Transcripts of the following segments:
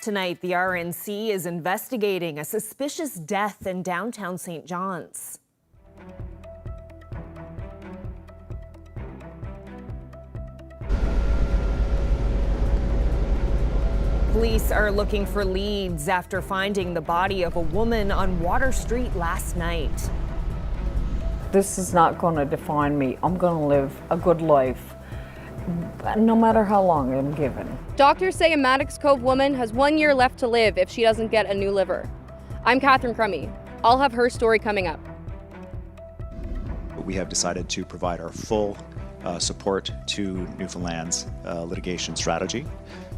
Tonight, the RNC is investigating a suspicious death in downtown St. John's. Police are looking for leads after finding the body of a woman on Water Street last night. This is not going to define me. I'm going to live a good life, no matter how long I'm given. Doctors say a Maddox Cove woman has 1 year left to live if she doesn't get a new liver. I'm Catherine Crummy. I'll have her story coming up. We have decided to provide our full support to Newfoundland's litigation strategy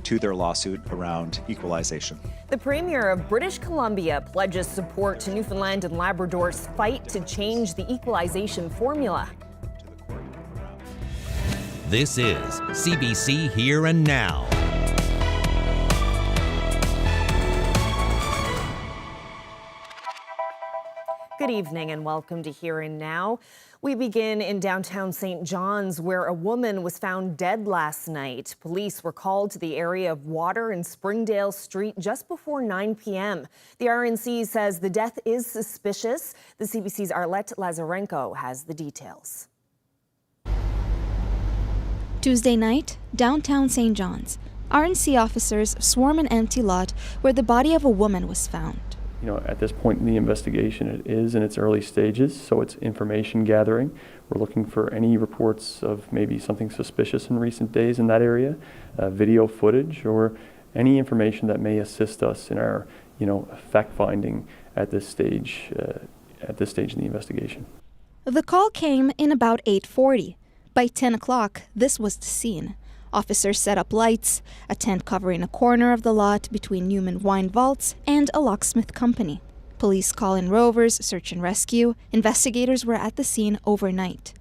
to their lawsuit around equalization. The Premier of British Columbia pledges support to Newfoundland and Labrador's fight to change the equalization formula. This is CBC Here and Now. Good evening and welcome to Here and Now. We begin in downtown St. John's, where a woman was found dead last night. Police were called to the area of Water and Springdale Street just before 9 p.m. The RNC says the death is suspicious. The CBC's Arlette Lazarenko has the details. Tuesday night, downtown St. John's. RNC officers swarm an empty lot where the body of a woman was found. You know, at this point in the investigation, it is in its early stages, so it's information gathering. We're looking for any reports of maybe something suspicious in recent days in that area, video footage, or any information that may assist us in our, fact finding at this stage in the investigation. The call came in about 8:40. By 10 o'clock, this was the scene. Officers set up lights, a tent covering a corner of the lot between Newman Wine Vaults and a locksmith company. Police call in rovers, search and rescue. Investigators were at the scene overnight.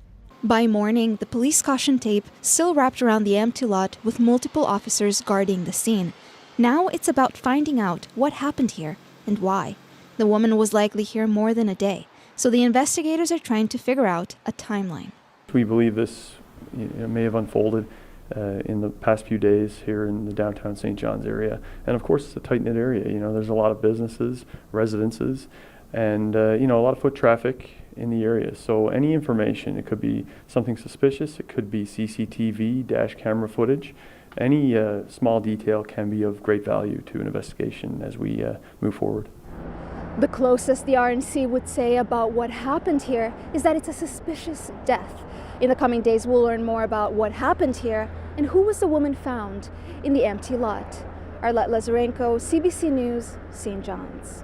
By morning, the police caution tape still wrapped around the empty lot with multiple officers guarding the scene. Now it's about finding out what happened here and why. The woman was likely here more than a day, so the investigators are trying to figure out a timeline. We believe this may have unfolded in the past few days here in the downtown St. John's area. And of course, it's a tight-knit area. There's a lot of businesses, residences, and a lot of foot traffic in the area. So any information, it could be something suspicious, it could be CCTV, dash camera footage. Any small detail can be of great value to an investigation as we move forward. The closest the RNC would say about what happened here is that it's a suspicious death. In the coming days, we'll learn more about what happened here and who was the woman found in the empty lot. Arlette Lazarenko, CBC News, St. John's.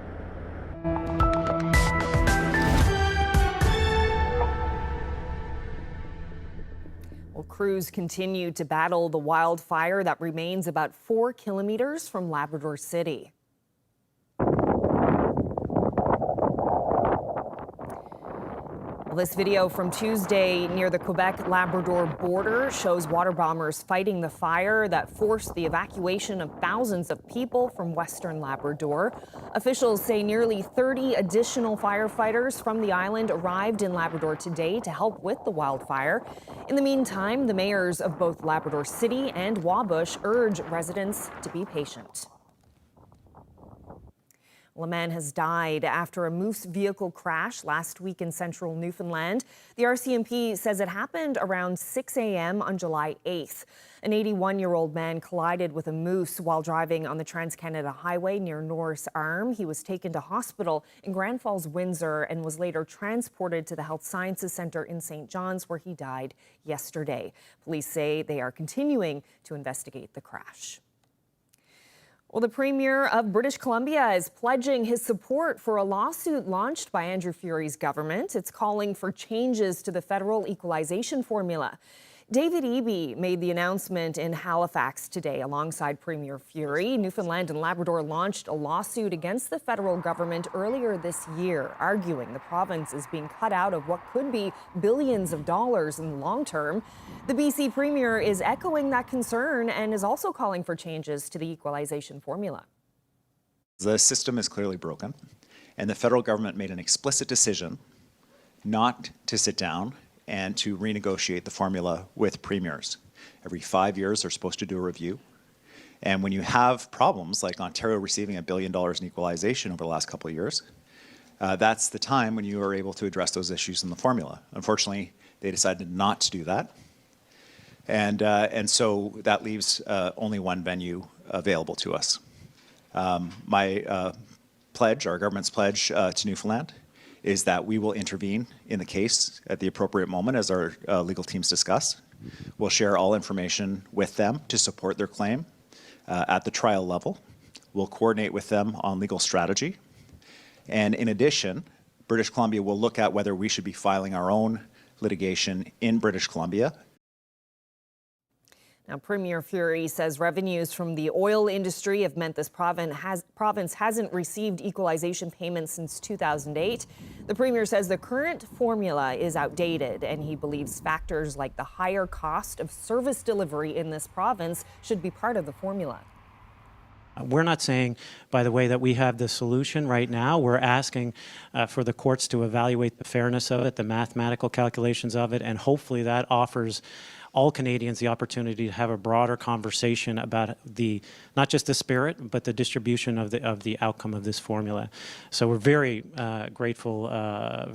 Well, crews continue to battle the wildfire that remains about 4 kilometers from Labrador City. This video from Tuesday near the Quebec-Labrador border shows water bombers fighting the fire that forced the evacuation of thousands of people from western Labrador. Officials say nearly 30 additional firefighters from the island arrived in Labrador today to help with the wildfire. In the meantime, the mayors of both Labrador City and Wabush urge residents to be patient. A man has died after a moose vehicle crash last week in central Newfoundland. The RCMP says it happened around 6 a.m. on July 8th. An 81-year-old man collided with a moose while driving on the Trans-Canada Highway near Norris Arm. He was taken to hospital in Grand Falls, Windsor, and was later transported to the Health Sciences Centre in St. John's, where he died yesterday. Police say they are continuing to investigate the crash. Well, the Premier of British Columbia is pledging his support for a lawsuit launched by Andrew Furey's government. It's calling for changes to the federal equalization formula. David Eby made the announcement in Halifax today alongside Premier Furey. Newfoundland and Labrador launched a lawsuit against the federal government earlier this year, arguing the province is being cut out of what could be billions of dollars in the long term. The BC Premier is echoing that concern and is also calling for changes to the equalization formula. The system is clearly broken, and the federal government made an explicit decision not to sit down and to renegotiate the formula with premiers. Every 5 years, they're supposed to do a review. And when you have problems like Ontario receiving $1 billion in equalization over the last couple of years, that's the time when you are able to address those issues in the formula. Unfortunately, they decided not to do that. And so that leaves only one venue available to us. My pledge, our government's pledge to Newfoundland, is that we will intervene in the case at the appropriate moment as our legal teams discuss. We'll share all information with them to support their claim at the trial level. We'll coordinate with them on legal strategy. And in addition, British Columbia will look at whether we should be filing our own litigation in British Columbia. Now, Premier Fury says revenues from the oil industry have meant this province hasn't received equalization payments since 2008. The Premier says the current formula is outdated, and he believes factors like the higher cost of service delivery in this province should be part of the formula. We're not saying, by the way, that we have the solution right now. We're asking for the courts to evaluate the fairness of it, the mathematical calculations of it, and hopefully that offers all Canadians the opportunity to have a broader conversation about not just the spirit, but the distribution of the outcome of this formula. So we're very grateful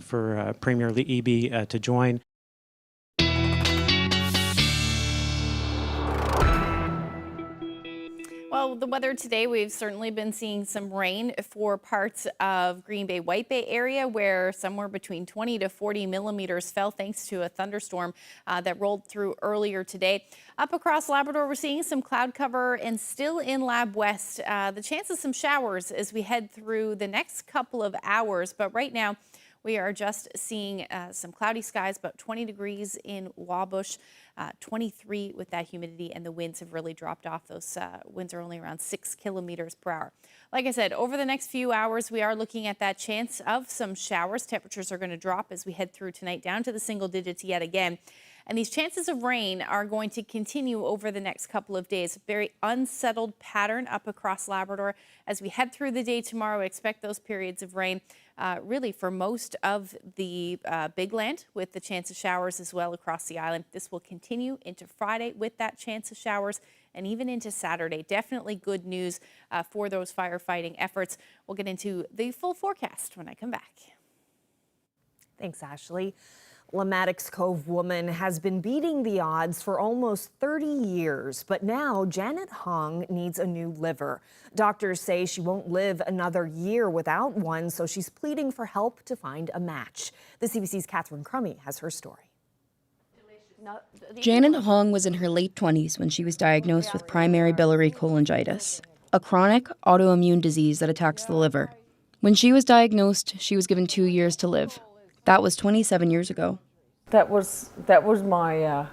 for Premier Eby to join. Well, the weather today, we've certainly been seeing some rain for parts of Green Bay, White Bay area, where somewhere between 20 to 40 millimeters fell thanks to a thunderstorm that rolled through earlier today. Up across Labrador, we're seeing some cloud cover, and still in Lab West, the chance of some showers as we head through the next couple of hours. But right now, we are just seeing some cloudy skies, about 20 degrees in Wabush, 23 with that humidity, and the winds have really dropped off. Those winds are only around 6 kilometers per hour. Like I said, over the next few hours, we are looking at that chance of some showers. Temperatures are going to drop as we head through tonight down to the single digits yet again. And these chances of rain are going to continue over the next couple of days. Very unsettled pattern up across Labrador. As we head through the day tomorrow, we expect those periods of rain really for most of the big land, with the chance of showers as well across the island. This will continue into Friday with that chance of showers, and even into Saturday. Definitely good news for those firefighting efforts. We'll get into the full forecast when I come back. Thanks, Ashley. Maddox Cove woman has been beating the odds for almost 30 years, but now Janet Hung needs a new liver. Doctors say she won't live another year without one, so she's pleading for help to find a match. The CBC's Catherine Crummy has her story. Janet Hong was in her late 20s when she was diagnosed with primary biliary cholangitis, a chronic autoimmune disease that attacks the liver. When she was diagnosed, she was given 2 years to live. That was 27 years ago. That was my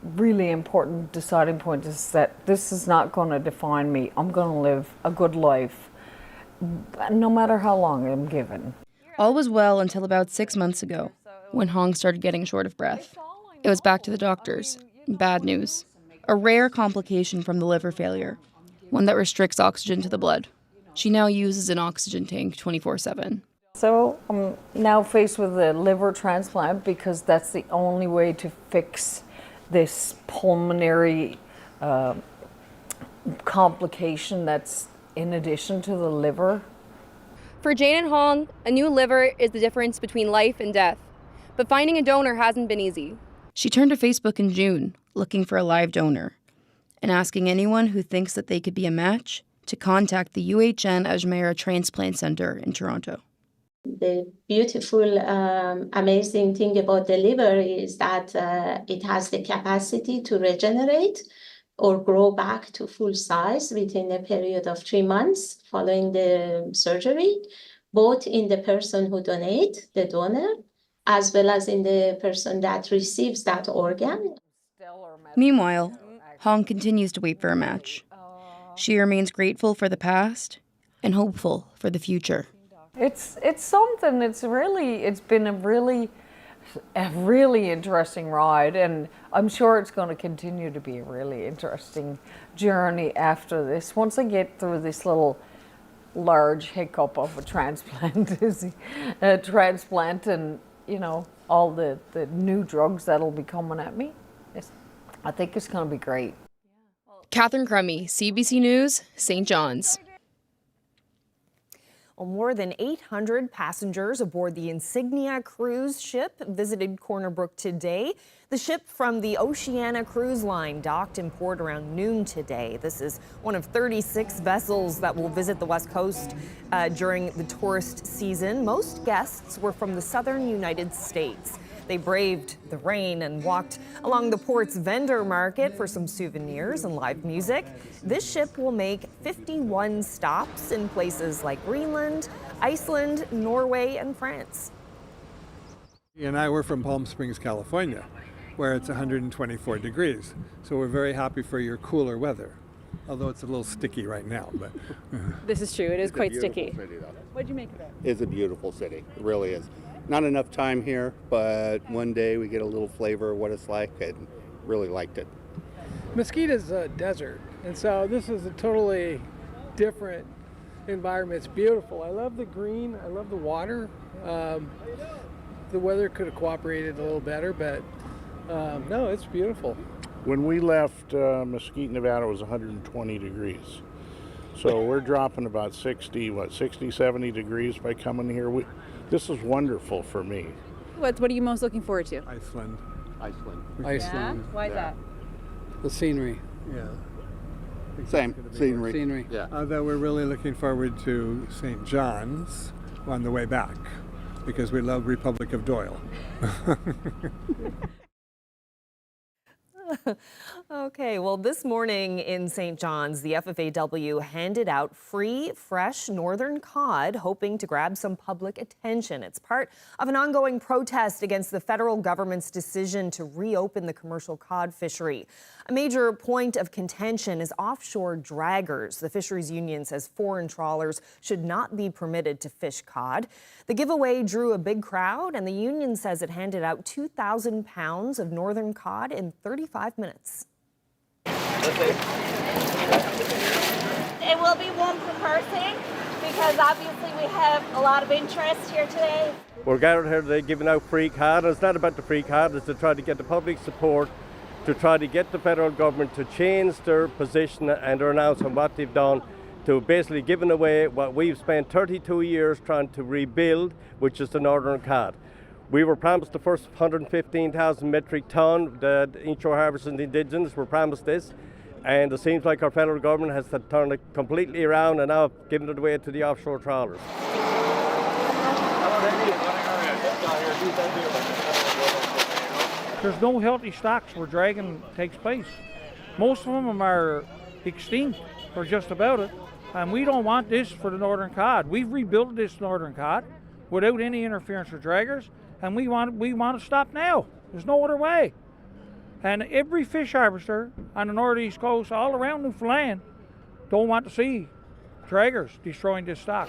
really important deciding point, is that this is not going to define me. I'm going to live a good life, no matter how long I'm given. All was well until about 6 months ago, when Hong started getting short of breath. It was back to the doctors. Bad news. A rare complication from the liver failure, one that restricts oxygen to the blood. She now uses an oxygen tank 24/7. So I'm now faced with a liver transplant, because that's the only way to fix this pulmonary complication that's in addition to the liver. For Jane and Hong, a new liver is the difference between life and death. But finding a donor hasn't been easy. She turned to Facebook in June, looking for a live donor, and asking anyone who thinks that they could be a match to contact the UHN Ajmera Transplant Center in Toronto. The beautiful, amazing thing about the liver is that it has the capacity to regenerate or grow back to full size within a period of 3 months following the surgery, both in the person who donates, the donor, as well as in the person that receives that organ. Meanwhile, Hong continues to wait for a match. She remains grateful for the past and hopeful for the future. It's something. It's been a really interesting ride, and I'm sure it's going to continue to be a really interesting journey after this. Once I get through this little large hiccup of a transplant, and all the new drugs that'll be coming at me, I think it's going to be great. Catherine Crummy, CBC News, St. John's. Well, more than 800 passengers aboard the Insignia cruise ship visited Corner Brook today. The ship from the Oceania Cruise Line docked in port around noon today. This is one of 36 vessels that will visit the West Coast during the tourist season. Most guests were from the southern United States. They braved the rain and walked along the port's vendor market for some souvenirs and live music. This ship will make 51 stops in places like Greenland, Iceland, Norway, and France. And I were from Palm Springs, California, where it's 124 degrees. So we're very happy for your cooler weather, although it's a little sticky right now. But this is true. It is quite sticky. What'd you make of it? It's a beautiful city. It really is. Not enough time here, but one day we get a little flavor of what it's like and really liked it. Mesquite is a desert, and so this is a totally different environment. It's beautiful. I love the green. I love the water. The weather could have cooperated a little better, but no, it's beautiful. When we left Mesquite, Nevada, it was 120 degrees. So we're dropping about 60, 70 degrees by coming here. This is wonderful for me. What are you most looking forward to? Iceland. Iceland. Yeah? Why is that? The scenery. Yeah. Same. Scenery. Scenery. Yeah. Although we're really looking forward to St. John's on the way back, because we love Republic of Doyle. Okay, well, this morning in St. John's, the FFAW handed out free, fresh northern cod, hoping to grab some public attention. It's part of an ongoing protest against the federal government's decision to reopen the commercial cod fishery. A major point of contention is offshore draggers. The fisheries union says foreign trawlers should not be permitted to fish cod. The giveaway drew a big crowd, and the union says it handed out 2,000 pounds of northern cod in 35 minutes. It will be one per person because obviously we have a lot of interest here today. We're gathered here today giving out free cod. It's not about the free cod, it's to try to get the public support, to try to get the federal government to change their position and their announcement on what they've done, to basically giving away what we've spent 32 years trying to rebuild, which is the northern cod. We were promised the first 115,000 metric ton. The inshore harvesters and the indigenous were promised this, and it seems like our federal government has turned it completely around and now given it away to the offshore trawlers. There's no healthy stocks where dragging takes place. Most of them are extinct, or just about it, and we don't want this for the northern cod. We've rebuilt this northern cod without any interference with draggers, and we want to stop now. There's no other way. And every fish harvester on the northeast coast, all around Newfoundland, don't want to see draggers destroying this stock.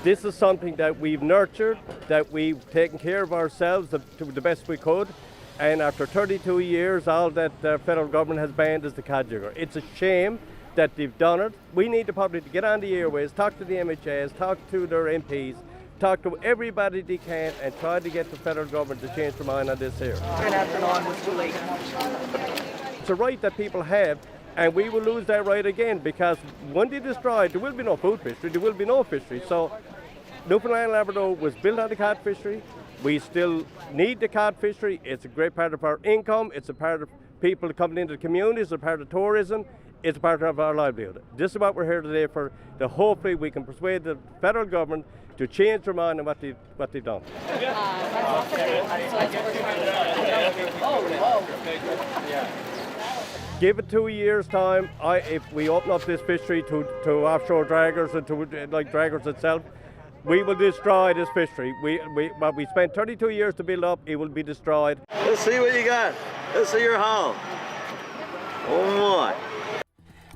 This is something that we've nurtured, that we've taken care of ourselves to the best we could. And after 32 years, all that the federal government has banned is the cod jigger. It's a shame that they've done it. We need the public to get on the airways, talk to the MHAs, talk to their MPs, talk to everybody they can, and try to get the federal government to change their mind on this here. It's a right that people have, and we will lose that right again, because when they destroy it, there will be no food fishery, there will be no fishery. So Newfoundland and Labrador was built on the cod fishery. We still need the cod fishery. It's a great part of our income. It's a part of people coming into the communities. It's a part of tourism. It's a part of our livelihood. This is what we're here today for. That hopefully we can persuade the federal government to change their mind on what they've done. Give it 2 years' time. If we open up this fishery to offshore draggers and to like draggers itself, we will destroy this fishery. What we spent 32 years to build up, it will be destroyed. Let's see what you got. Let's see your haul. Oh my.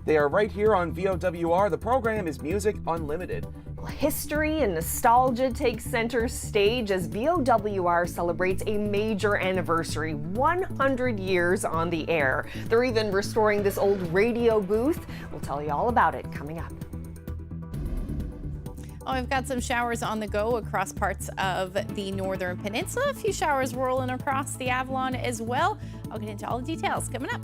They are right here on VOWR. The program is Music Unlimited. History and nostalgia take center stage as VOWR celebrates a major anniversary, 100 years on the air. They're even restoring this old radio booth. We'll tell you all about it coming up. Well, we've got some showers on the go across parts of the northern peninsula. A few showers rolling across the Avalon as well. I'll get into all the details coming up.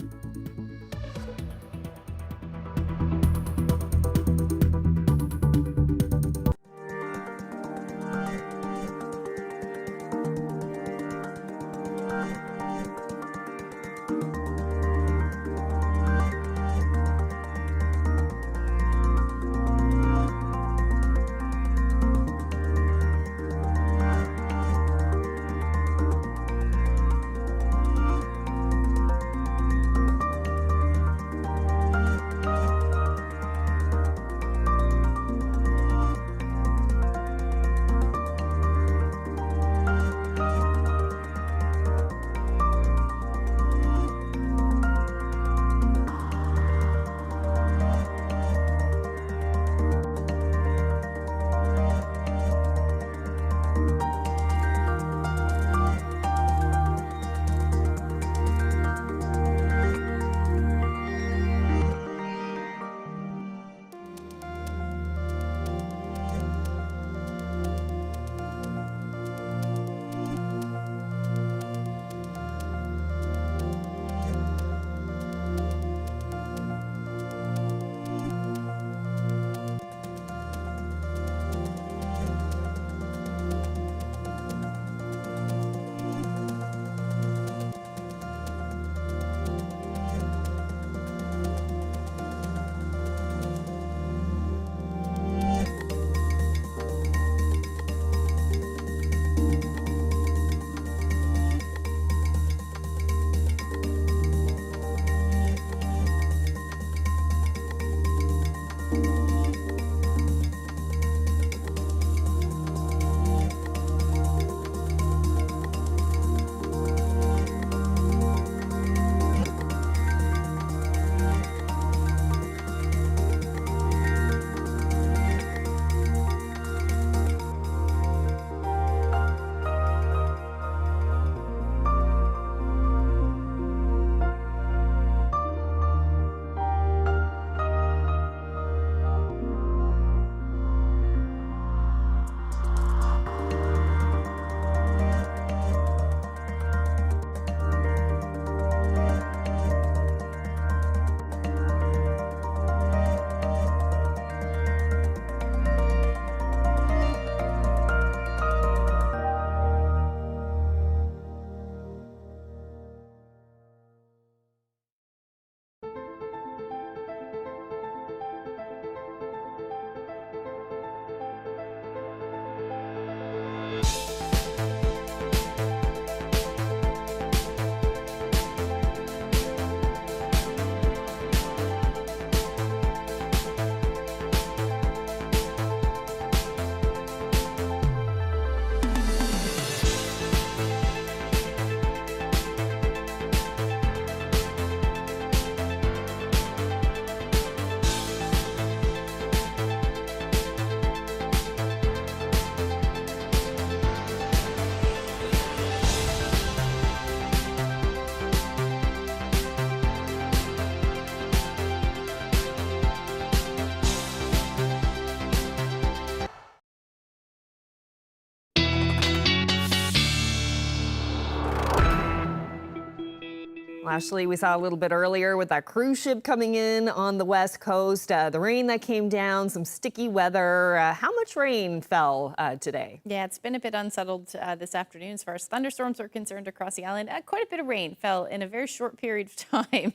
Ashley, we saw a little bit earlier with that cruise ship coming in on the west coast, the rain that came down, some sticky weather. How much rain fell today? Yeah, it's been a bit unsettled this afternoon as far as thunderstorms are concerned across the island. Quite a bit of rain fell in a very short period of time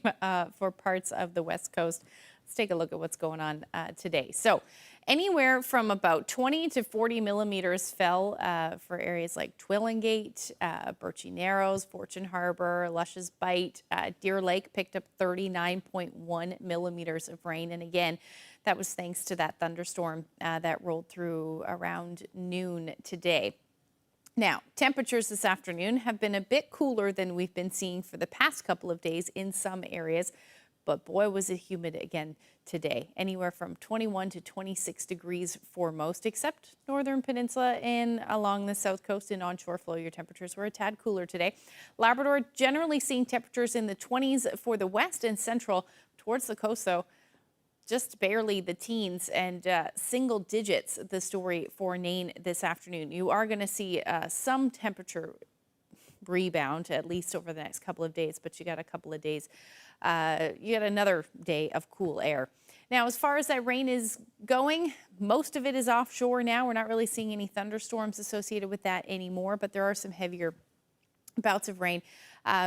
for parts of the west coast. Let's take a look at what's going on today. So anywhere from about 20 to 40 millimeters fell for areas like Twillingate, Birchie Narrows, Fortune Harbor, Luscious Bight. Deer Lake picked up 39.1 millimeters of rain. And again, that was thanks to that thunderstorm that rolled through around noon today. Now, temperatures this afternoon have been a bit cooler than we've been seeing for the past couple of days in some areas. But boy, was it humid again today. Anywhere from 21 to 26 degrees for most, except northern peninsula and along the south coast and onshore flow. Your temperatures were a tad cooler today. Labrador generally seeing temperatures in the 20s for the west and central. Towards the coast, though, just barely the teens and single digits, the story for Nain this afternoon. You are going to see some temperature rebound, at least over the next couple of days, but you got a couple of days, you got another day of cool air. Now, as far as that rain is going, most of it is offshore now. We're not really seeing any thunderstorms associated with that anymore, but there are some heavier bouts of rain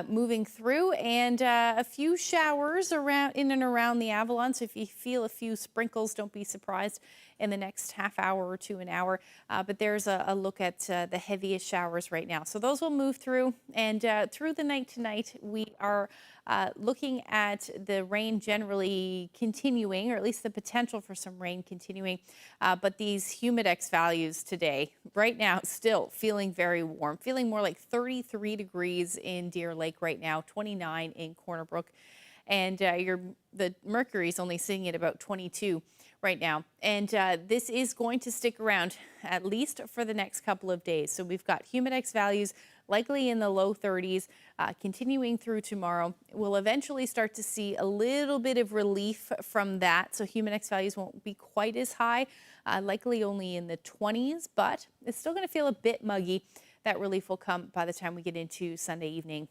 moving through, and a few showers around in and around the Avalon. So if you feel a few sprinkles, don't be surprised in the next half hour or to an hour. But there's a look at the heaviest showers right now. So those will move through, and through the night tonight, we are looking at the rain generally continuing, or at least the potential for some rain continuing. But these humidex values today, right now, still feeling very warm, feeling more like 33 degrees in Deer Lake right now, 29 in Corner Brook. And the mercury is only sitting at about 22 right now. And this is going to stick around at least for the next couple of days. So we've got humidex values likely in the low 30s, continuing through tomorrow. We'll eventually start to see a little bit of relief from that. So humidex values won't be quite as high, likely only in the 20s, but it's still going to feel a bit muggy. That relief will come by the time we get into Sunday evening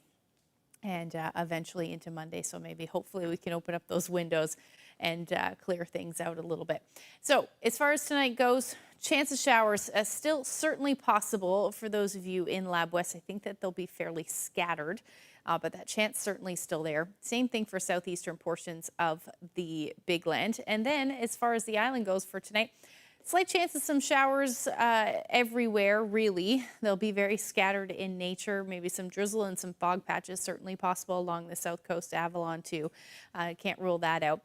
and eventually into Monday. So maybe hopefully we can open up those windows and clear things out a little bit. So as far as tonight goes, chance of showers still certainly possible for those of you in Lab West. I think that they'll be fairly scattered, but that chance certainly still there. Same thing for southeastern portions of the Big Land. And then as far as the island goes for tonight, slight chance of some showers everywhere, really. They'll be very scattered in nature, maybe some drizzle and some fog patches certainly possible along the south coast, Avalon too. Can't rule that out.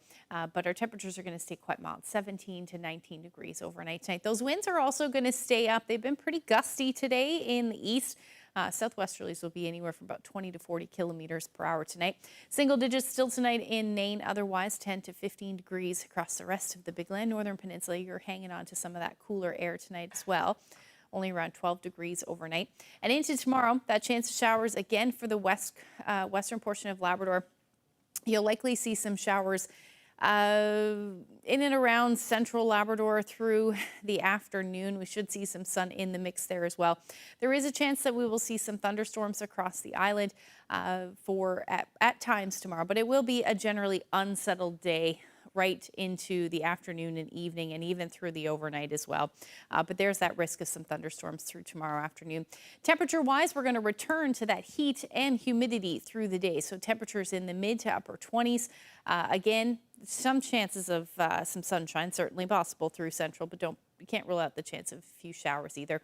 But our temperatures are going to stay quite mild, 17 to 19 degrees overnight tonight. Those winds are also going to stay up. They've been pretty gusty today in the east. Southwesterlies will be anywhere from about 20 to 40 kilometers per hour tonight. Single digits still tonight in Nain, otherwise 10 to 15 degrees across the rest of the Big Land. Northern Peninsula, you're hanging on to some of that cooler air tonight as well. Only around 12 degrees overnight. And into tomorrow, that chance of showers again for the western portion of Labrador. You'll likely see some showers in and around central Labrador through the afternoon. We should see some sun in the mix there as well. There is a chance that we will see some thunderstorms across the island at times tomorrow, but it will be a generally unsettled day right into the afternoon and evening, and even through the overnight as well. But there's that risk of some thunderstorms through tomorrow afternoon. Temperature-wise, we're going to return to that heat and humidity through the day. So temperatures in the mid to upper 20s. Again, some chances of some sunshine, certainly possible through central, but you can't rule out the chance of a few showers either.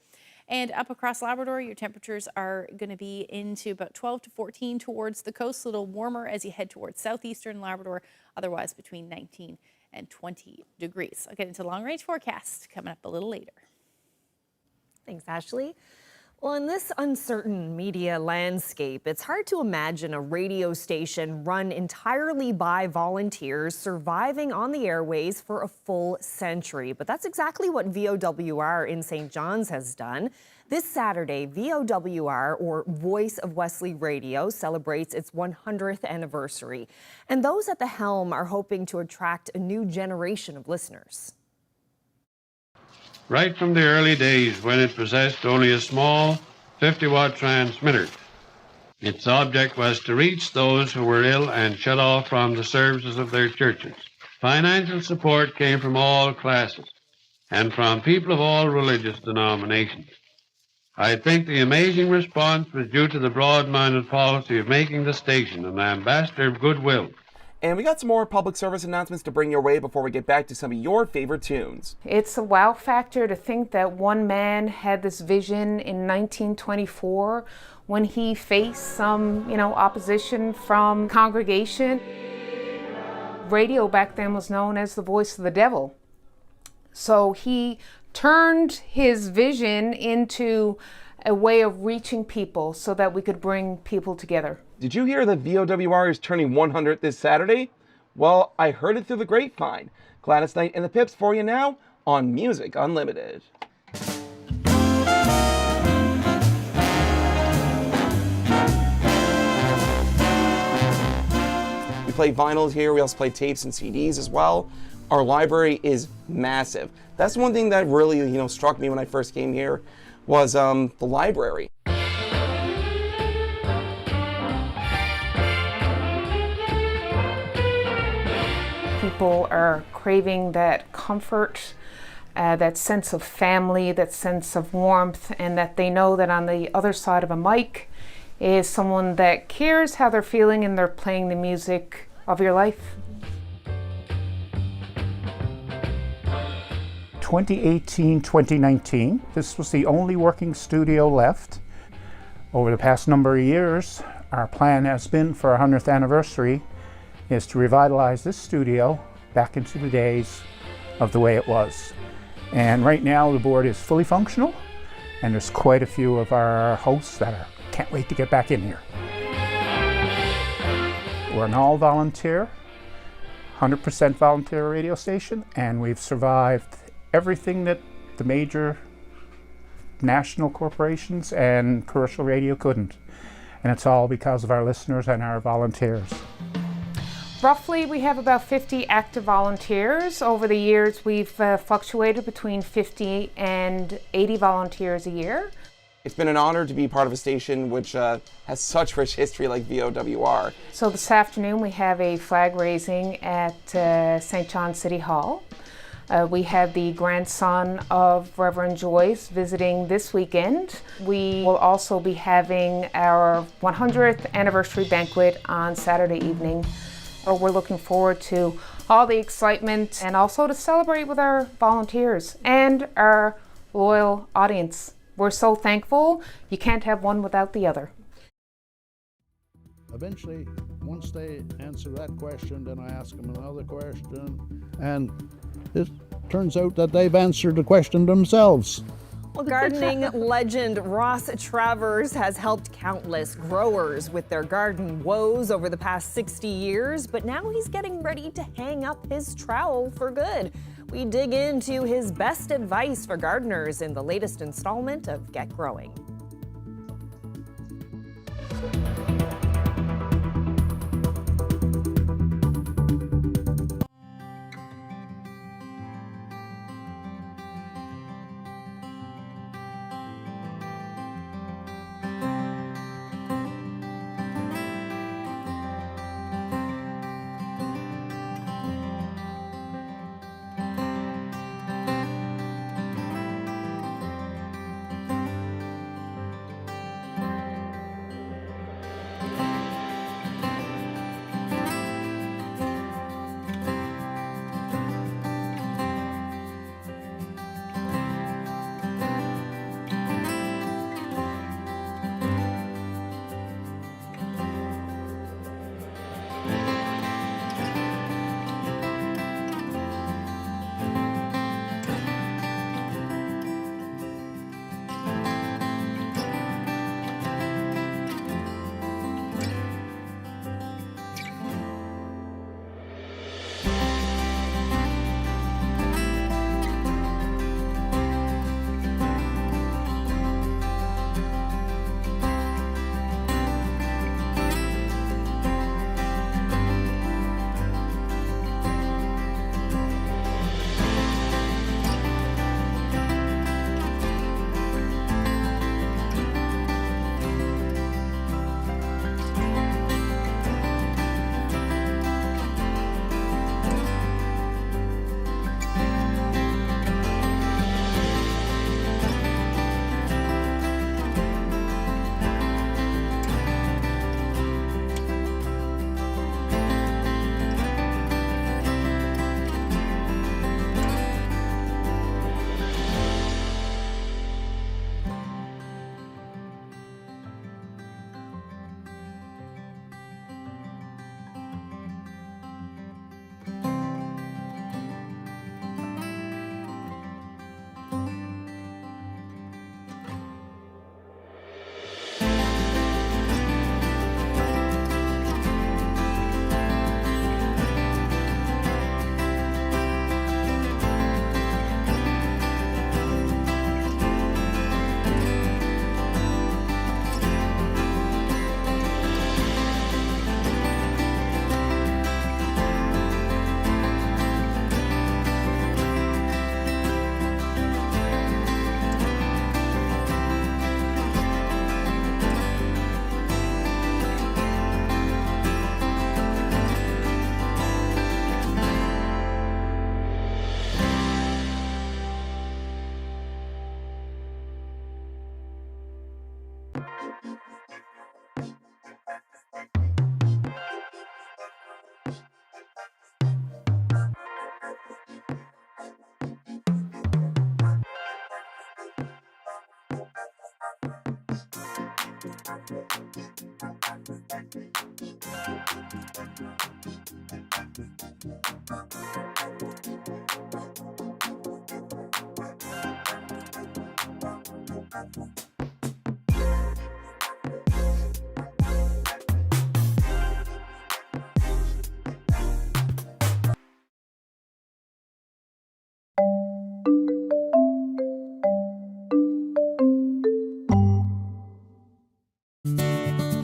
And up across Labrador, your temperatures are going to be into about 12 to 14 towards the coast, a little warmer as you head towards southeastern Labrador, otherwise between 19 and 20 degrees. I'll get into long-range forecast coming up a little later. Thanks, Ashley. Well, in this uncertain media landscape, it's hard to imagine a radio station run entirely by volunteers surviving on the airways for a full century. But that's exactly what VOWR in St. John's has done. This Saturday, VOWR, or Voice of Wesley Radio, celebrates its 100th anniversary. And those at the helm are hoping to attract a new generation of listeners. Right from the early days when it possessed only a small 50-watt transmitter, its object was to reach those who were ill and shut off from the services of their churches. Financial support came from all classes and from people of all religious denominations. I think the amazing response was due to the broad-minded policy of making the station an ambassador of goodwill. And we got some more public service announcements to bring your way before we get back to some of your favorite tunes. It's a wow factor to think that one man had this vision in 1924 when he faced some, opposition from congregation. Radio back then was known as the voice of the devil. So he turned his vision into a way of reaching people so that we could bring people together. Did you hear that VOWR is turning 100 this Saturday? Well, I heard it through the grapevine. Gladys Knight and the Pips for you now on Music Unlimited. We play vinyls here. We also play tapes and CDs as well. Our library is massive. That's one thing that really, struck me when I first came here was the library. People are craving that comfort, that sense of family, that sense of warmth, and that they know that on the other side of a mic is someone that cares how they're feeling and they're playing the music of your life. 2018-2019, this was the only working studio left. Over the past number of years, our plan has been for our 100th anniversary is to revitalize this studio back into the days of the way it was. And right now the board is fully functional, and there's quite a few of our hosts that can't wait to get back in here. We're an all-volunteer, 100% volunteer radio station, and we've survived everything that the major national corporations and commercial radio couldn't. And it's all because of our listeners and our volunteers. Roughly, we have about 50 active volunteers. Over the years, we've fluctuated between 50 and 80 volunteers a year. It's been an honor to be part of a station which has such rich history like VOWR. So this afternoon, we have a flag raising at St. John City Hall. We have the grandson of Reverend Joyce visiting this weekend. We will also be having our 100th anniversary banquet on Saturday evening. We're looking forward to all the excitement and also to celebrate with our volunteers and our loyal audience. We're so thankful. You can't have one without the other. Eventually, once they answer that question, then I ask them another question, and it turns out that they've answered the question themselves. Well, gardening legend Ross Travers has helped countless growers with their garden woes over the past 60 years, but now he's getting ready to hang up his trowel for good. We dig into his best advice for gardeners in the latest installment of Get Growing.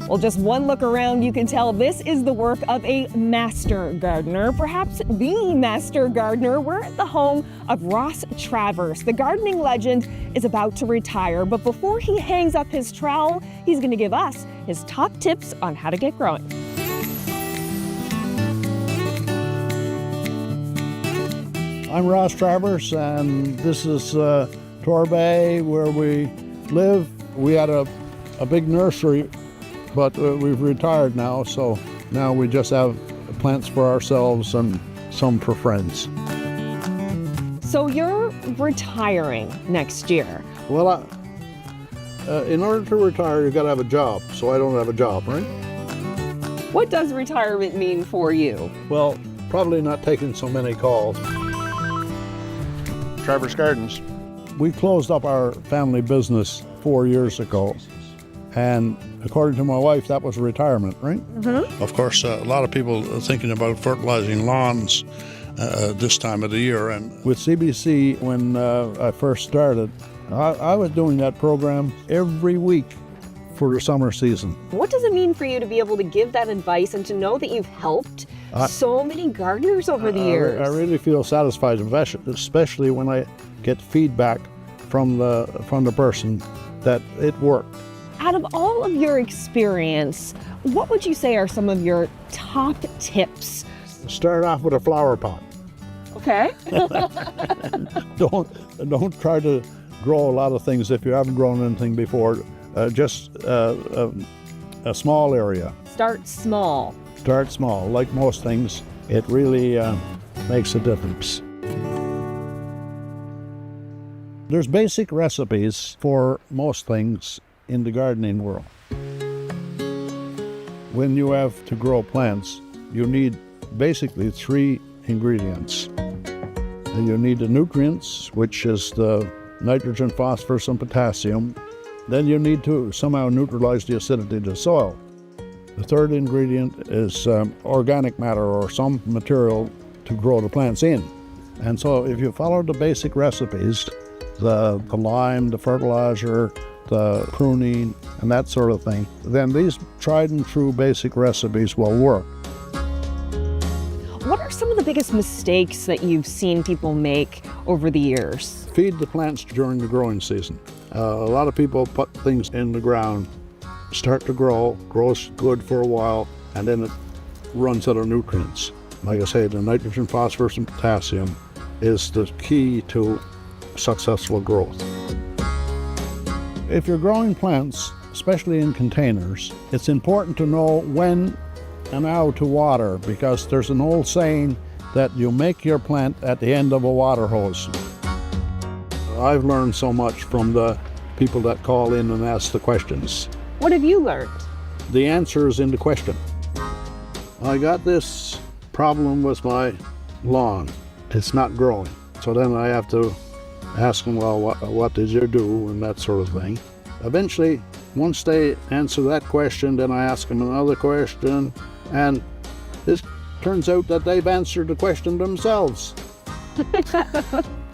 Well, just one look around, you can tell this is the work of a master gardener, perhaps the master gardener. We're at the home of Ross Travers. The gardening legend is about to retire, but before he hangs up his trowel, he's going to give us his top tips on how to get growing. I'm Ross Travers, and this is Torbay, where we live. We had a big nursery, but we've retired now, so now we just have plants for ourselves and some for friends. So you're retiring next year. Well, in order to retire, you've got to have a job, so I don't have a job, right? What does retirement mean for you? Well, probably not taking so many calls. Travers Gardens. We closed up our family business 4 years ago, and according to my wife, that was retirement, right? Mm-hmm. Of course, a lot of people are thinking about fertilizing lawns this time of the year. And with CBC, when I first started, I was doing that program every week for the summer season. What does it mean for you to be able to give that advice and to know that you've helped so many gardeners over the years? I really feel satisfied, especially when I get feedback from the person that it worked. Out of all of your experience, what would you say are some of your top tips? Start off with a flower pot. Okay. Don't try to grow a lot of things if you haven't grown anything before. Just a small area. Start small. Start small. Like most things, it really makes a difference. There's basic recipes for most things in the gardening world. When you have to grow plants, you need basically 3 ingredients. You need the nutrients, which is the nitrogen, phosphorus, and potassium. Then you need to somehow neutralize the acidity of the soil. The third ingredient is organic matter, or some material to grow the plants in. And so if you follow the basic recipes, the lime, the fertilizer, the pruning, and that sort of thing, then these tried and true basic recipes will work. What are some of the biggest mistakes that you've seen people make over the years? Feed the plants during the growing season. A lot of people put things in the ground, start to grows good for a while, and then it runs out of nutrients. Like I say, the nitrogen, phosphorus, and potassium is the key to successful growth. If you're growing plants, especially in containers, it's important to know when and how to water, because there's an old saying that you make your plant at the end of a water hose. I've learned so much from the people that call in and ask the questions. What have you learned? The answer is in the question. I got this problem with my lawn. It's not growing. So then I have to ask them, well, what did you do, and that sort of thing. Eventually, once they answer that question, then I ask them another question, and this turns out that they've answered the question themselves.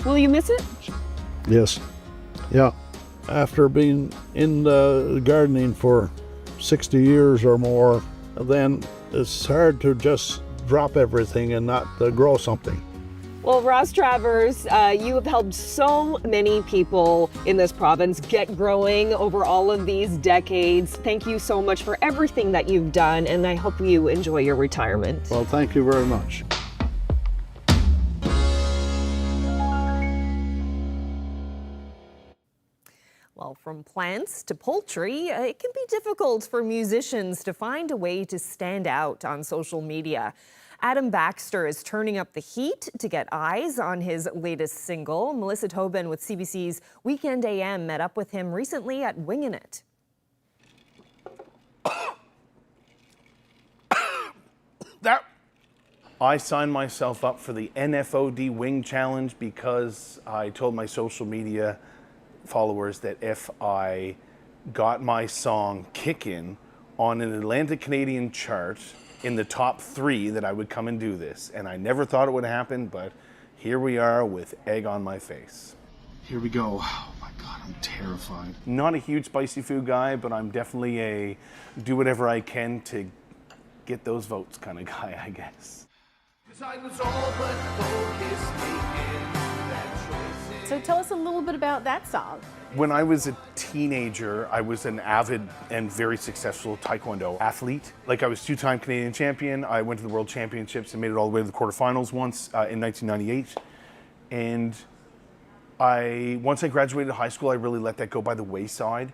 Will you miss it? Yes. Yeah. After being in the gardening for 60 years or more, then it's hard to just drop everything and not grow something. Well, Ross Travers, you have helped so many people in this province get growing over all of these decades. Thank you so much for everything that you've done, and I hope you enjoy your retirement. Well, thank you very much. Well, from plants to poultry, it can be difficult for musicians to find a way to stand out on social media. Adam Baxter is turning up the heat to get eyes on his latest single. Melissa Tobin with CBC's Weekend AM met up with him recently at Wingin' It. I signed myself up for the NFOD Wing Challenge because I told my social media followers that if I got my song Kickin' on an Atlantic Canadian chart in the top 3 that I would come and do this. And I never thought it would happen, but here we are with egg on my face. Here we go. Oh my God, I'm terrified. Not a huge spicy food guy, but I'm definitely a do whatever I can to get those votes kind of guy, I guess. So tell us a little bit about that song. When I was a teenager, I was an avid and very successful Taekwondo athlete. Like, I was 2-time Canadian champion. I went to the World Championships and made it all the way to the quarterfinals once in 1998. And once I graduated high school, I really let that go by the wayside.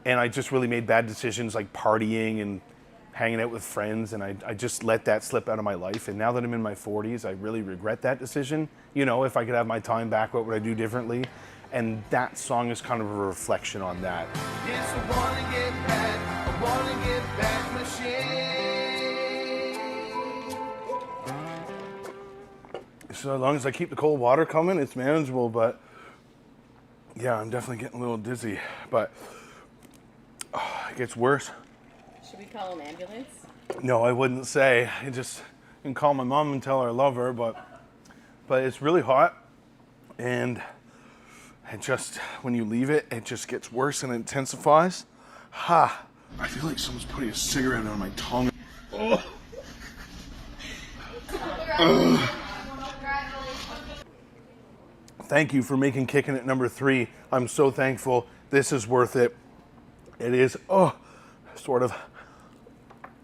And I just really made bad decisions like partying and hanging out with friends, and I just let that slip out of my life. And now that I'm in my 40s, I really regret that decision. You know, if I could have my time back, what would I do differently? And that song is kind of a reflection on that. Yes, I wanna get back machine. So as long as I keep the cold water coming, it's manageable, but yeah, I'm definitely getting a little dizzy, but it gets worse. Should we call an ambulance? No, I wouldn't say. I just can call my mom and tell her I love her, but it's really hot, and it just, when you leave it, it just gets worse and intensifies. Ha! I feel like someone's putting a cigarette on my tongue. Oh. Thank you for making Kickin' at number 3. I'm so thankful. This is worth it. It is, sort of.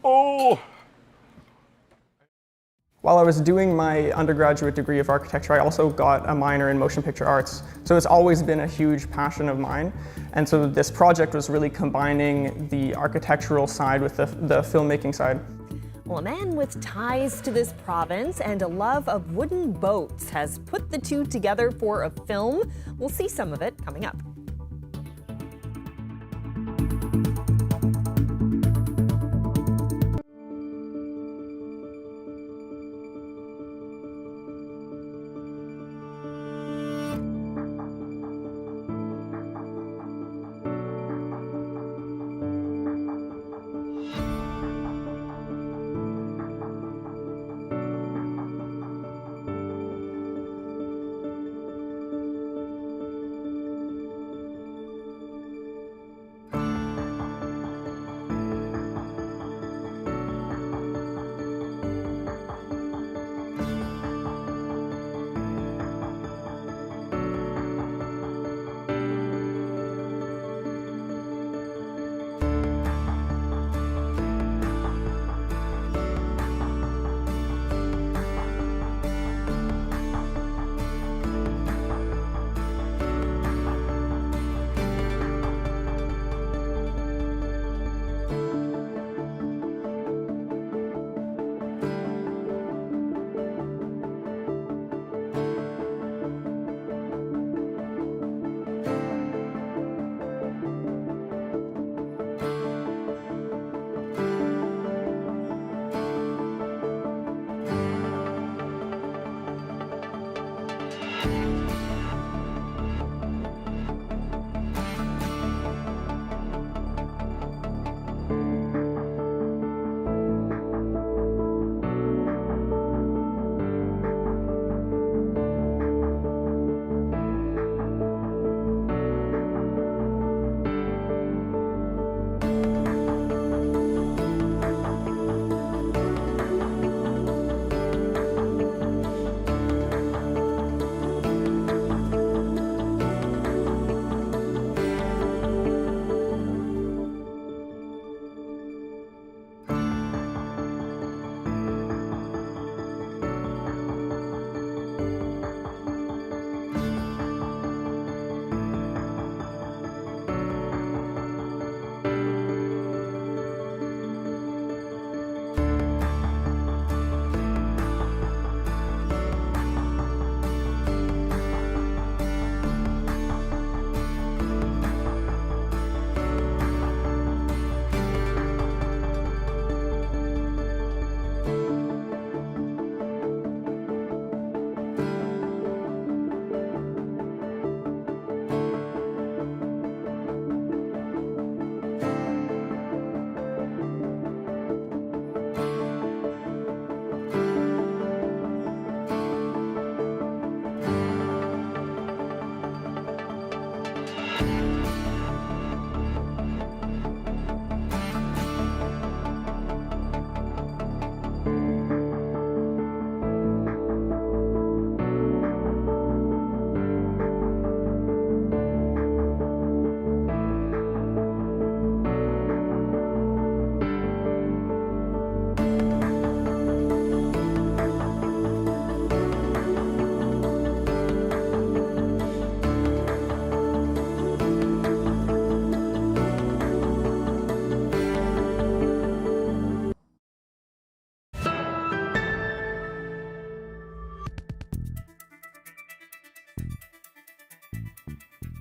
Oh! While I was doing my undergraduate degree of architecture, I also got a minor in motion picture arts. So it's always been a huge passion of mine. And so this project was really combining the architectural side with the filmmaking side. Well, a man with ties to this province and a love of wooden boats has put the two together for a film. We'll see some of it coming up.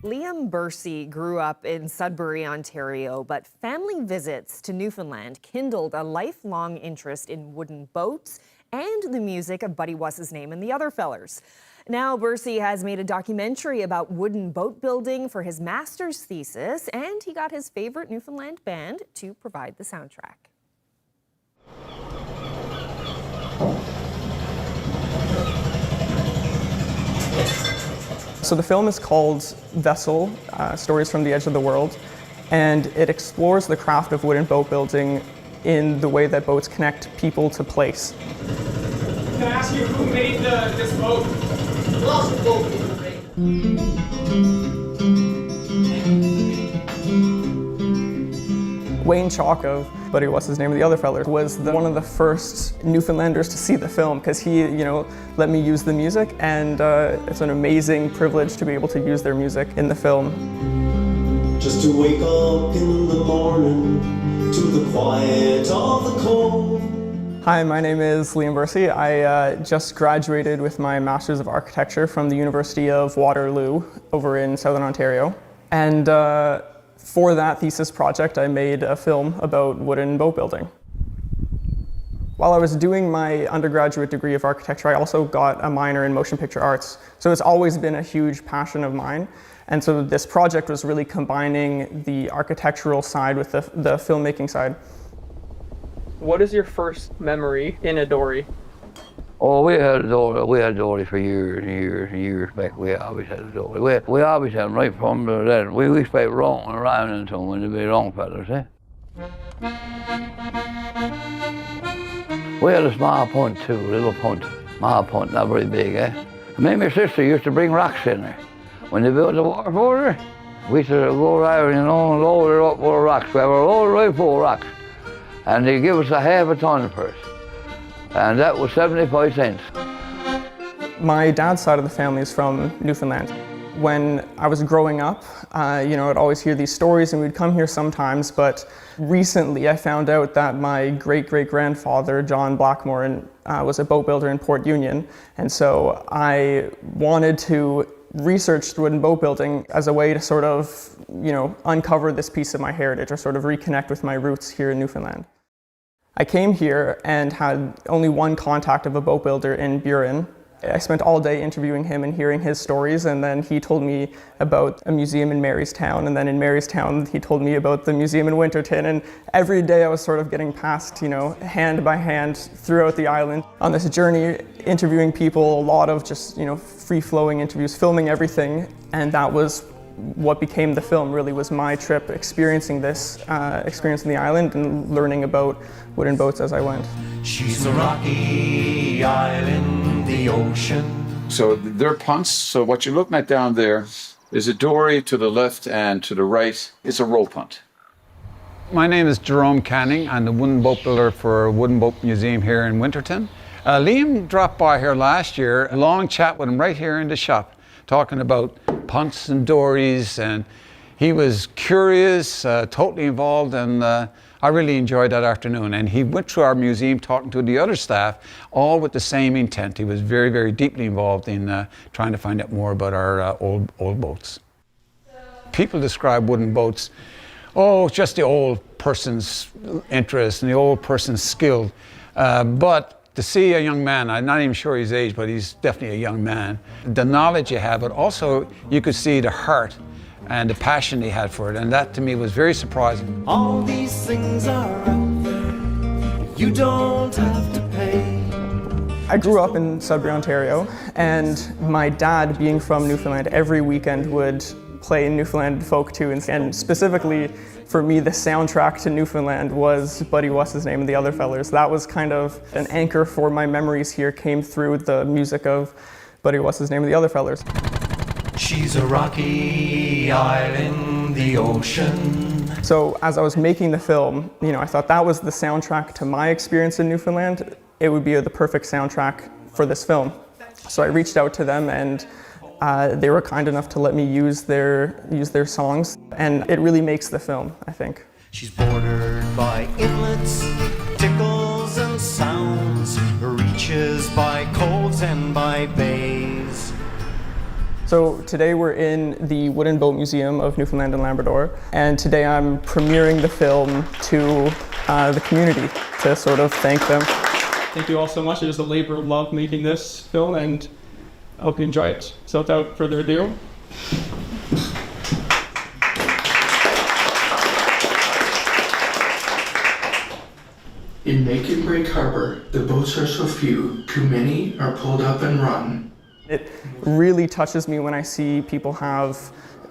Liam Bursey grew up in Sudbury, Ontario, but family visits to Newfoundland kindled a lifelong interest in wooden boats and the music of Buddy What's His Name and the Other Fellers. Now Bursey has made a documentary about wooden boat building for his master's thesis, and he got his favorite Newfoundland band to provide the soundtrack. So the film is called Vessel, Stories from the Edge of the World, and it explores the craft of wooden boat building in the way that boats connect people to place. Can I ask you who made this boat? Lots of boat people made. Wayne Chalk of Buddy What's His Name and the Other Fellers was one of the first Newfoundlanders to see the film because he, let me use the music, and it's an amazing privilege to be able to use their music in the film. Just to wake up in the morning to the quiet of the cove. Hi, my name is Liam Bursey. I just graduated with my Master's of Architecture from the University of Waterloo over in Southern Ontario. And for that thesis project, I made a film about wooden boat building. While I was doing my undergraduate degree of architecture, I also got a minor in motion picture arts. So it's always been a huge passion of mine. And so this project was really combining the architectural side with the filmmaking side. What is your first memory in a dory? Oh, we had a dory. We had a dory for years and years and years back. We always had a dory. We always had them right from that. We used to play wrong and around into them when they be wrong fellas, eh? We had a small punt too, a little punt. Small punt, not very big, eh? Me and my sister used to bring rocks in there. When they built the water for her, we used to go around, and load it up with rocks. We have a load right full of rocks. And they give us a half a ton first. And that was 75 cents. My dad's side of the family is from Newfoundland. When I was growing up, I'd always hear these stories and we'd come here sometimes, but recently I found out that my great-great-grandfather, John Blackmore, was a boat builder in Port Union. And so I wanted to research wooden boat building as a way to sort of, uncover this piece of my heritage or sort of reconnect with my roots here in Newfoundland. I came here and had only one contact of a boat builder in Burin. I spent all day interviewing him and hearing his stories, and then he told me about a museum in Marystown, and then in Marystown he told me about the museum in Winterton, and every day I was sort of getting passed, hand by hand throughout the island on this journey, interviewing people, a lot of just, free-flowing interviews, filming everything, and that was what became the film. Really was my trip experiencing this, experiencing the island and learning about wooden boats as I went. She's a rocky island, the ocean. So they're punts. So what you're looking at down there is a dory to the left, and to the right is a row punt. My name is Jerome Canning. I'm the wooden boat builder for Wooden Boat Museum here in Winterton. Liam dropped by here last year, a long chat with him right here in the shop, talking about punts and dories, and he was curious, totally involved, and I really enjoyed that afternoon. And he went through our museum talking to the other staff, all with the same intent. He was very, very deeply involved in trying to find out more about our old boats. People describe wooden boats, just the old person's interest and the old person's skill. But to see a young man, I'm not even sure his age, but he's definitely a young man, the knowledge you have, but also you could see the heart and the passion he had for it, and that to me was very surprising. All these things are out there, you don't have to pay. I grew up in Sudbury, Ontario, and my dad, being from Newfoundland, every weekend would play Newfoundland folk tunes, and specifically for me, the soundtrack to Newfoundland was Buddy What's His Name and the Other Fellers. That was kind of an anchor for my memories here, came through the music of Buddy What's His Name and the Other Fellers. She's a rocky island, the ocean. So as I was making the film, I thought that was the soundtrack to my experience in Newfoundland. It would be the perfect soundtrack for this film. So I reached out to them, and they were kind enough to let me use their songs, and it really makes the film, I think. She's bordered by inlets, tickles and sounds, reaches by coves and by bays. So today we're in the Wooden Boat Museum of Newfoundland and Labrador, and today I'm premiering the film to the community to sort of thank them. Thank you all so much. It is a labor of love making this film, and I hope you enjoy it. So without further ado. In Make and Break Harbor, the boats are so few, too many are pulled up and run. It really touches me when I see people have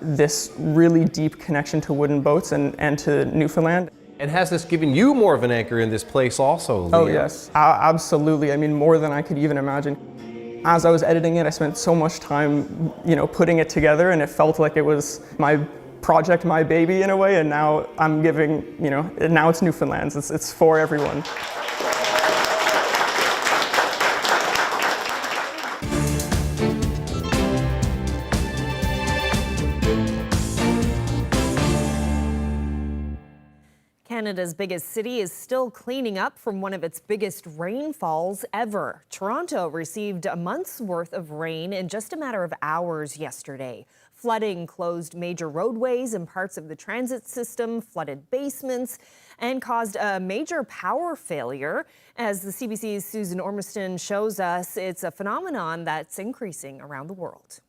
this really deep connection to wooden boats and to Newfoundland. And has this given you more of an anchor in this place also, Liam? Oh yes, absolutely. I mean, more than I could even imagine. As I was editing it, I spent so much time, putting it together, and it felt like it was my project, my baby in a way, and now I'm giving, now it's Newfoundland's, it's for everyone. Canada's biggest city is still cleaning up from one of its biggest rainfalls ever. Toronto received a month's worth of rain in just a matter of hours yesterday. Flooding closed major roadways and parts of the transit system, flooded basements, and caused a major power failure. As the CBC's Susan Ormiston shows us, it's a phenomenon that's increasing around the world.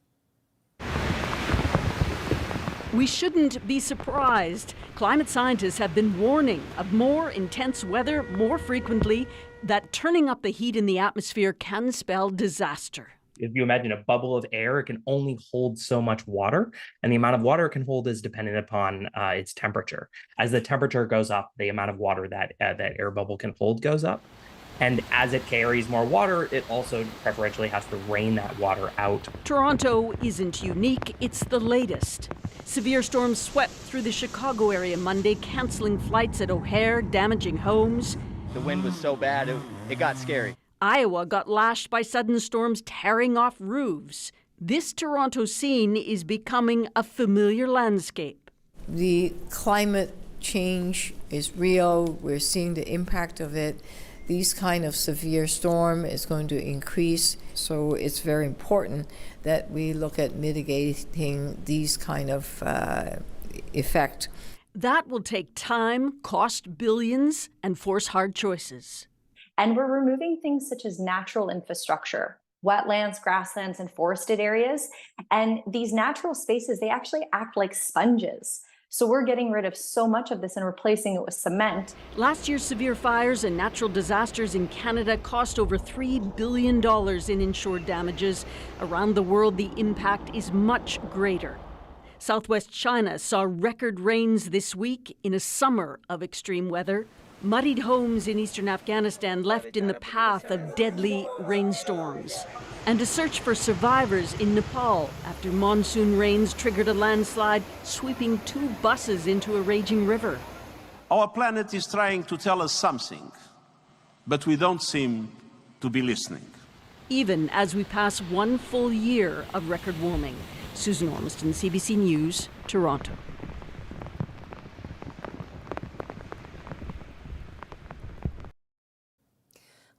We shouldn't be surprised. Climate scientists have been warning of more intense weather more frequently, that turning up the heat in the atmosphere can spell disaster. If you imagine a bubble of air, it can only hold so much water, and the amount of water it can hold is dependent upon its temperature. As the temperature goes up, the amount of water that air bubble can hold goes up. And as it carries more water, it also preferentially has to rain that water out. Toronto isn't unique, it's the latest. Severe storms swept through the Chicago area Monday, canceling flights at O'Hare, damaging homes. The wind was so bad, it got scary. Iowa got lashed by sudden storms tearing off roofs. This Toronto scene is becoming a familiar landscape. The climate change is real. We're seeing the impact of it. These kind of severe storm is going to increase, so it's very important that we look at mitigating these kind of effect. That will take time, cost billions, and force hard choices. And we're removing things such as natural infrastructure, wetlands, grasslands, and forested areas. And these natural spaces, they actually act like sponges. So we're getting rid of so much of this and replacing it with cement. Last year's severe fires and natural disasters in Canada cost over $3 billion in insured damages. Around the world, the impact is much greater. Southwest China saw record rains this week in a summer of extreme weather. Muddied homes in eastern Afghanistan left in the path of deadly rainstorms. And a search for survivors in Nepal after monsoon rains triggered a landslide, sweeping 2 buses into a raging river. Our planet is trying to tell us something, but we don't seem to be listening. Even as we pass 1 full year of record warming. Susan Ormiston, CBC News, Toronto.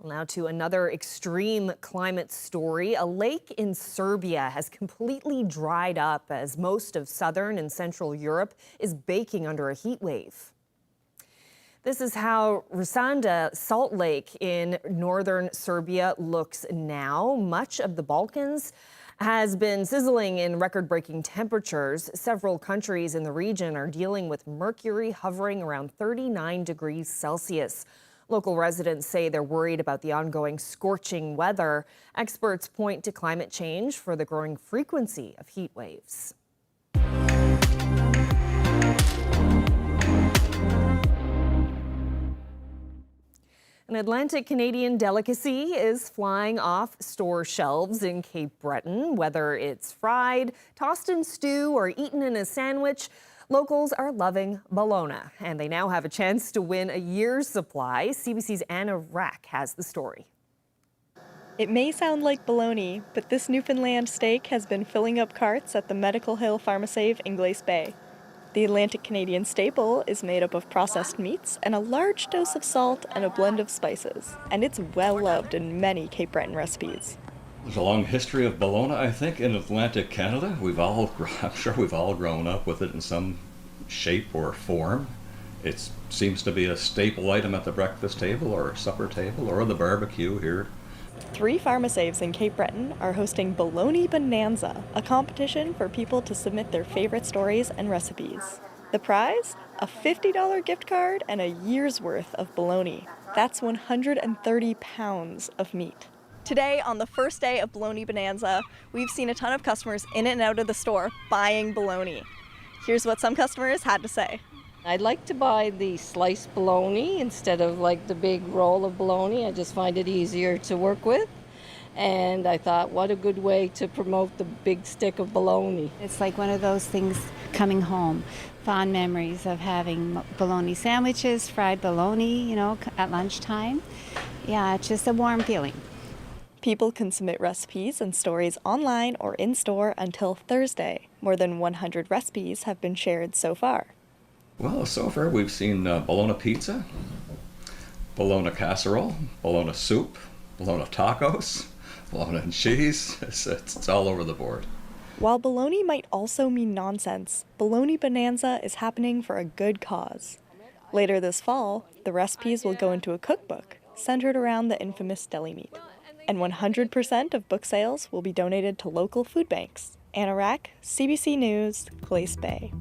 Now to another extreme climate story. A lake in Serbia has completely dried up as most of southern and central Europe is baking under a heat wave. This is how Rusanda Salt Lake in northern Serbia looks now. Much of the Balkans has been sizzling in record-breaking temperatures. Several countries in the region are dealing with mercury hovering around 39 degrees Celsius. Local residents say they're worried about the ongoing scorching weather. Experts point to climate change for the growing frequency of heat waves. An Atlantic Canadian delicacy is flying off store shelves in Cape Breton. Whether it's fried, tossed in stew, or eaten in a sandwich, locals are loving Bologna, and they now have a chance to win a year's supply. CBC's Anna Rack has the story. It may sound like bologna, but this Newfoundland steak has been filling up carts at the Medical Hill Pharmacave in Glace Bay. The Atlantic Canadian staple is made up of processed meats and a large dose of salt and a blend of spices, and it's well loved in many Cape Breton recipes. There's a long history of Bologna, I think, in Atlantic Canada. I'm sure we've all grown up with it in some shape or form. It seems to be a staple item at the breakfast table or supper table or the barbecue here. 3 pharmasaves in Cape Breton are hosting Bologna Bonanza, a competition for people to submit their favorite stories and recipes. The prize? A $50 gift card and a year's worth of bologna. That's 130 pounds of meat. Today, on the first day of Bologna Bonanza, we've seen a ton of customers in and out of the store buying bologna. Here's what some customers had to say. I'd like to buy the sliced bologna instead of like the big roll of bologna. I just find it easier to work with. And I thought, what a good way to promote the big stick of bologna. It's like one of those things coming home. Fond memories of having bologna sandwiches, fried bologna, at lunchtime. Yeah, it's just a warm feeling. People can submit recipes and stories online or in-store until Thursday. More than 100 recipes have been shared so far. Well, so far we've seen Bologna pizza, Bologna casserole, Bologna soup, Bologna tacos, Bologna and cheese. It's all over the board. While bologna might also mean nonsense, Bologna Bonanza is happening for a good cause. Later this fall, the recipes will go into a cookbook centered around the infamous deli meat. And 100% of book sales will be donated to local food banks. Anna Rack, CBC News, Glace Bay.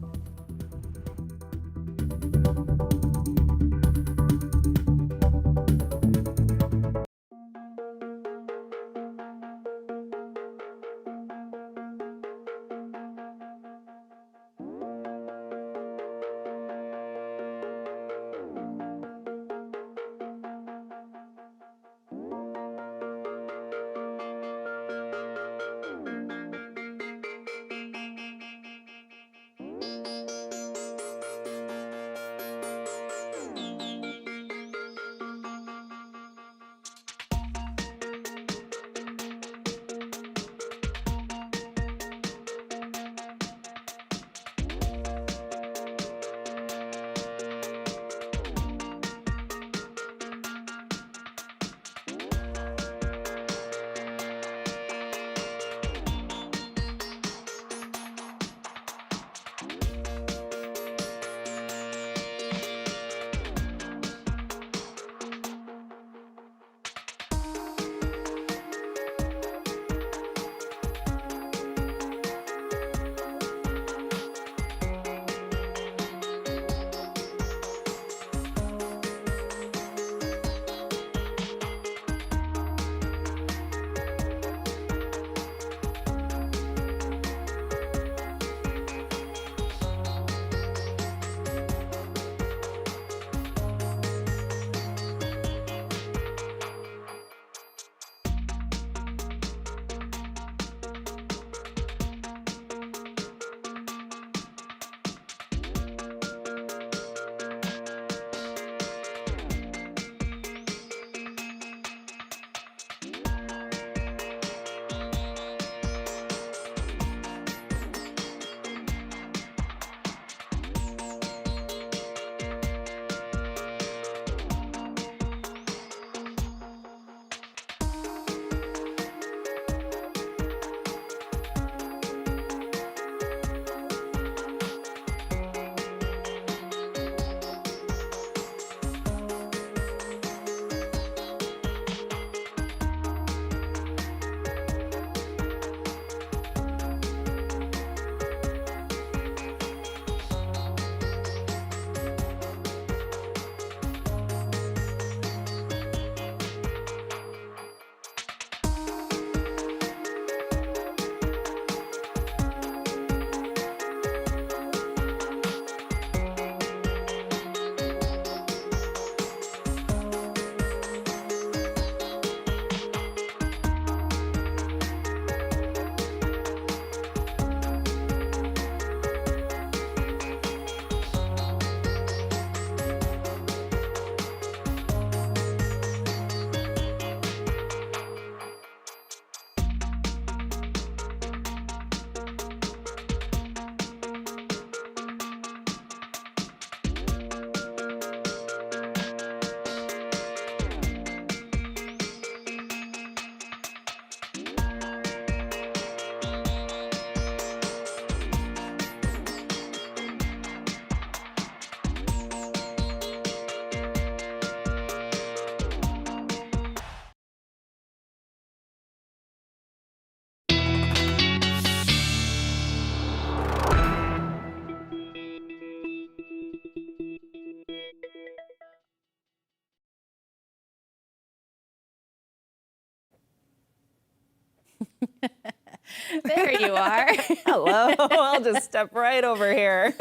There you are. Hello. I'll just step right over here.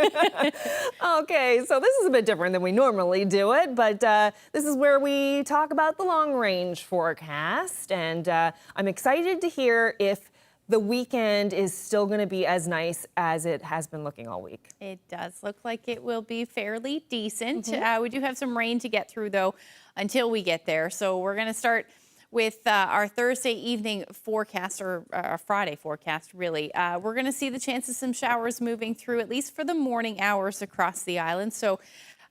Okay, so this is a bit different than we normally do it, but this is where we talk about the long-range forecast, and I'm excited to hear if the weekend is still going to be as nice as it has been looking all week. It does look like it will be fairly decent. We do have some rain to get through, though, until we get there. So we're going to start with our Thursday evening forecast, or our Friday forecast, really. We're going to see the chance of some showers moving through, at least for the morning hours across the island. So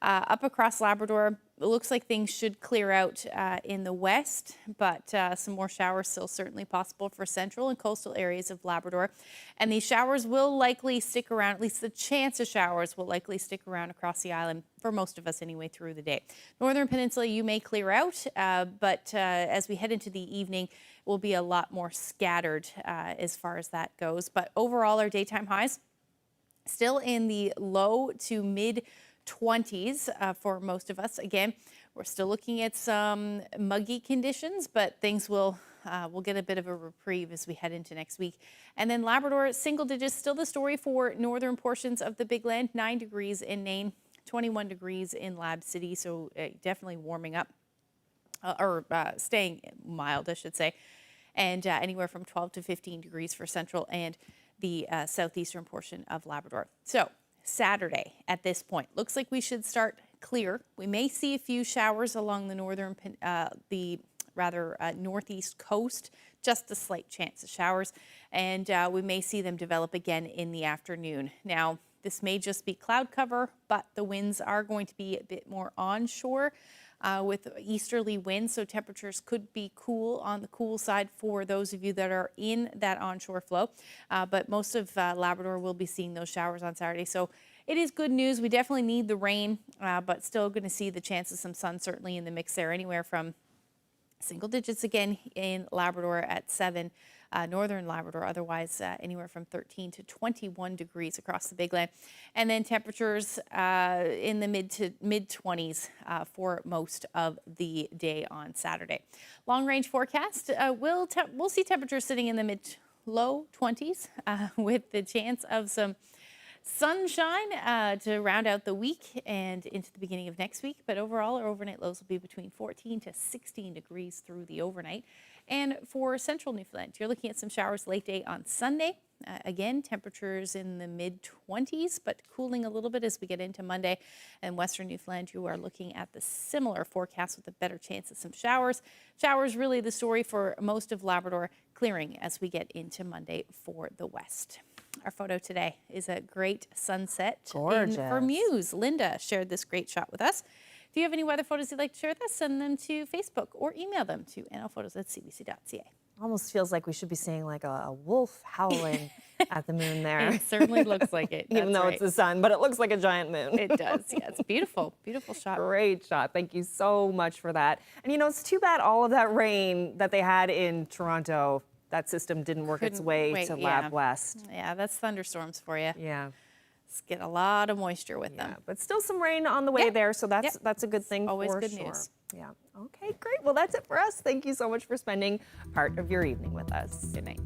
up across Labrador, it looks like things should clear out in the west, but some more showers still certainly possible for central and coastal areas of Labrador. And these showers will likely stick around, at least the chance of showers will likely stick around across the island for most of us anyway through the day. Northern Peninsula, you may clear out, but as we head into the evening, it will be a lot more scattered as far as that goes. But overall, our daytime highs still in the low to mid 20s for most of us. Again, we're still looking at some muggy conditions, but things will we'll get a bit of a reprieve as we head into next week. And then Labrador, single digits, still the story for northern portions of the Big Land. 9 degrees in Nain, 21 degrees in Lab City, so definitely warming up, or staying mild, I should say. And anywhere from 12 to 15 degrees for central and the southeastern portion of Labrador. So Saturday at this point, looks like we should start clear. We may see a few showers along the northern, northeast coast, just a slight chance of showers, and we may see them develop again in the afternoon. Now, this may just be cloud cover, but the winds are going to be a bit more onshore with easterly winds, so temperatures could be cool on the cool side for those of you that are in that onshore flow. But most of Labrador will be seeing those showers on Saturday. So it is good news. We definitely need the rain, but still going to see the chance of some sun certainly in the mix there, anywhere from single digits again in Labrador at 7. Northern Labrador, otherwise anywhere from 13 to 21 degrees across the Big Land. And then temperatures in the mid 20s for most of the day on Saturday. Long range forecast, we'll see temperatures sitting in the low 20s with the chance of some sunshine to round out the week and into the beginning of next week. But overall, our overnight lows will be between 14 to 16 degrees through the overnight. And for central Newfoundland, you're looking at some showers late day on Sunday. Again, temperatures in the mid-20s, but cooling a little bit as we get into Monday. And western Newfoundland, you are looking at the similar forecast with a better chance of some showers. Showers really the story for most of Labrador, clearing as we get into Monday for the west. Our photo today is a great sunset in Vermuse. Linda shared this great shot with us. If you have any weather photos you'd like to share with us, send them to Facebook or email them to nlphotos@cbc.ca. Almost feels like we should be seeing like a wolf howling at the moon there. It certainly looks like it. Even though it's the sun, but it looks like a giant moon. It does. Yeah, it's beautiful. Beautiful shot. Great shot. Thank you so much for that. And you know, it's too bad all of that rain that they had in Toronto, that system didn't work its way to Lab West. Yeah, that's thunderstorms for you. Yeah. Get a lot of moisture with them. But still some rain on the way there, so that's a good thing. Always for good sure. news. Yeah. Okay, great. Well, that's it for us. Thank you so much for spending part of your evening with us. Good night.